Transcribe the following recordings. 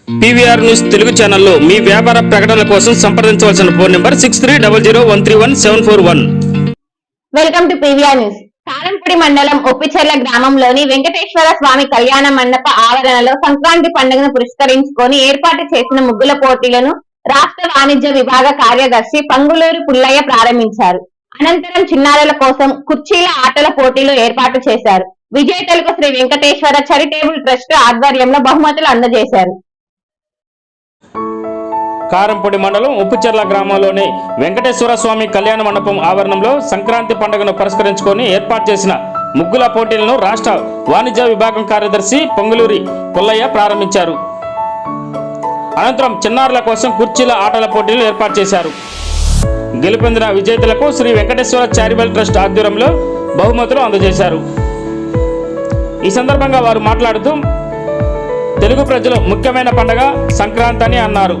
PVR news Telugu ఛానల్లో మీ వ్యాపార ప్రకటనల కోసం సంప్రదించవలసిన phone number 6300131741. Welcome to PVR news. Karampudi మండలం ఒప్పిచెర్ల గ్రామంలోని వెంకటేశ్వర స్వామి కళ్యాణ మండప ఆవరణలో సంక్రాంతి పండుగను పురస్కరించుకొని ఏర్పాటు చేసిన ముగ్గుల పోటీలను రాష్ట్ర వాణిజ్య విభాగ కార్యదర్శి పంగులూరు పుల్లయ్య ప్రారంభించారు. అనంతరం చిన్నారుల కోసం కుర్చీల ఆటల పోటీలు ఏర్పాటు చేశారు. విజేతలకు శ్రీ వెంకటేశ్వర చారిటబుల్ ట్రస్ట్ ఆధ్వర్యంలో బహుమతులు అందజేశారు. కారంపూడి మండలం ఉప్పుచెర్ల గ్రామంలోని వెంకటేశ్వర స్వామి కళ్యాణ మండపం ఆవరణంలో సంక్రాంతి పండుగను పురస్కరించుకొని ఏర్పాటు చేసిన ముగ్గుల పోటీలను రాష్ట్ర వాణిజ్య విభాగం కార్యదర్శి పొంగులూరి పుల్లయ్య ప్రారంభించారు. అనంతరం చిన్నారుల కోసం కుర్చీల ఆటల పోటీలు ఏర్పాటు చేశారు. గెలుపొందిన విజేతలకు శ్రీ వెంకటేశ్వర చారిటబుల్ ట్రస్ట్ ఆధ్వర్యంలో బహుమతులు అందజేశారు. ఈ సందర్భంగా వారు మాట్లాడుతూ తెలుగు ప్రజలు ముఖ్యమైన పండుగ సంక్రాంతి అని అన్నారు.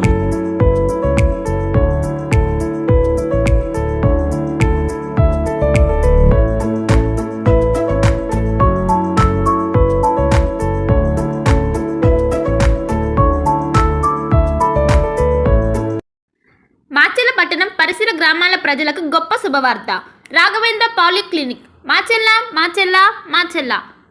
మాచెల్ల పట్టణం పరిసర గ్రామాల ప్రజలకు గొప్ప శుభవార్త. రాఘవేంద్ర పాలిక్లినిక్ మాచెల్ల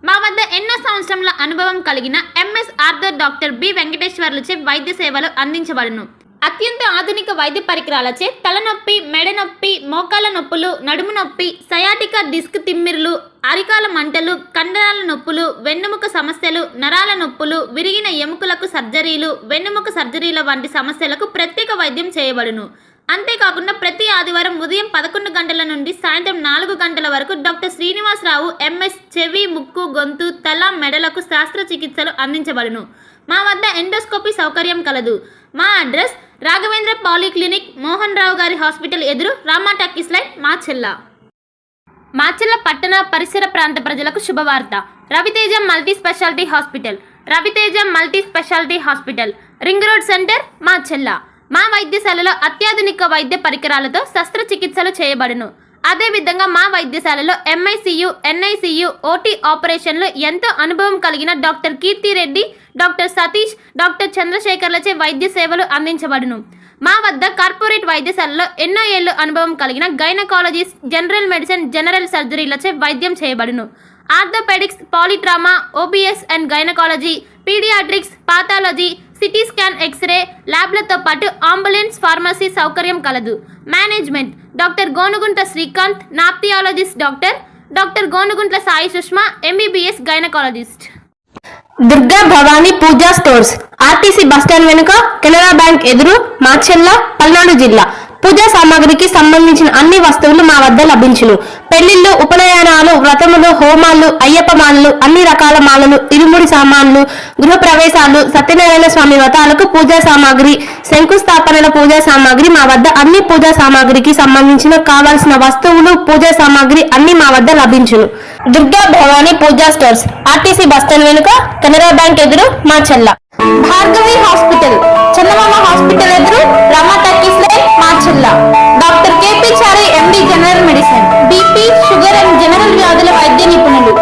మా వద్ద ఎన్నో సంవత్సరముల అనుభవం కలిగిన ఎంఎస్ ఆర్థర్ డాక్టర్ బి వెంకటేశ్వర్లచే వైద్య సేవలు అందించబడును. అత్యంత ఆధునిక వైద్య పరికరాలచే తలనొప్పి, మెడ నొప్పి, మోకాల నొప్పులు, నడుము నొప్పి, సయాటికా డిస్క్ తిమ్మిర్లు, అరికాల మంటలు, కండరాల నొప్పులు, వెన్నుముక సమస్యలు, నరాల నొప్పులు, విరిగిన ఎముకలకు సర్జరీలు, వెన్నుముక సర్జరీల వంటి సమస్యలకు ప్రత్యేక వైద్యం చేయబడును. అంతేకాకుండా ప్రతి ఆదివారం ఉదయం 11 గంటల నుండి సాయంత్రం 4 గంటల వరకు డాక్టర్ శ్రీనివాసరావు ఎంఎస్ చెవి, ముక్కు, గొంతు, తల, మెడలకు శస్త్రచికిత్సలు అందించబడును. మా వద్ద ఎండోస్కోపీ సౌకర్యం కలదు. మా అడ్రస్ రాఘవేంద్ర పాలిక్లినిక్, మోహన్ రావు గారి హాస్పిటల్ ఎదురు, రామా టాకీస్ లైన్, మాచెల్ల పట్టణ పరిసర ప్రాంత ప్రజలకు శుభవార్త. Raviteja multi speciality hospital, ring road centre, Macherla. మా వైద్యశాలలో అత్యాధునిక వైద్య పరికరాలతో శస్త్రచికిత్సలు చేయబడును. అదేవిధంగా మా వైద్యశాలలో ఎంఐసియు, ఎన్ఐసియు, ఓటీ ఆపరేషన్లు ఎంతో అనుభవం కలిగిన doctor Keerthi Reddy, doctor Satish, doctor చంద్రశేఖర్లచే వైద్య సేవలు అందించబడును. మా వద్ద కార్పొరేట్ వైద్యశాలలో ఎన్నో ఏళ్లు అనుభవం కలిగిన గైనకాలజిస్ట్, జనరల్ మెడిసిన్, జనరల్ సర్జరీలచే వైద్యం చేయబడును. Orthopaedics, polytrauma, OBS and gynaecology, paediatrics, pathology, CT scan, X-ray ల్యాబ్లతో పాటు అంబులెన్స్, ఫార్మసీ సౌకర్యం కలదు. Management doctor Gonuguntla Srikanth, ophthalmologist doctor Gonuguntla Sai Sushma, MBBS gynaecologist. Durga Bhavani Puja stores, RTC bus stand వెనుక, కెనరా బ్యాంక్ ఎదురు, మాచెల్ల, పల్నాడు జిల్లా. పూజా సామాగ్రికి సంబంధించిన అన్ని వస్తువులు మా వద్ద లభించును. పెళ్లిళ్లు, ఉపనయనాలు, వ్రతములు, హోమాలు, అయ్యప్ప మాలలు, అన్ని రకాల మాలలు, ఇరుముడి సామాన్లు, గృహ ప్రవేశాలు, సత్యనారాయణ స్వామి వ్రతాలకు పూజా సామాగ్రి, శంకుస్థాపనల పూజా సామాగ్రి మా వద్ద అన్ని పూజా సామాగ్రికి సంబంధించిన కావాల్సిన వస్తువులు, పూజా సామాగ్రి అన్ని మా వద్ద లభించును. Durga Bhavani Puja stores, RTC bus stand వెనుక, కెనరా బ్యాంక్ ఎదురు, మాచెల్ల. భార్గవి హాస్పిటల్, చందమామ హాస్పిటల్ ఎదురు, Rama talkies line, Macherla. Doctor KP Chari, MD, general medicine, BP, sugar and general వ్యాధుల వైద్య నిపుణులు.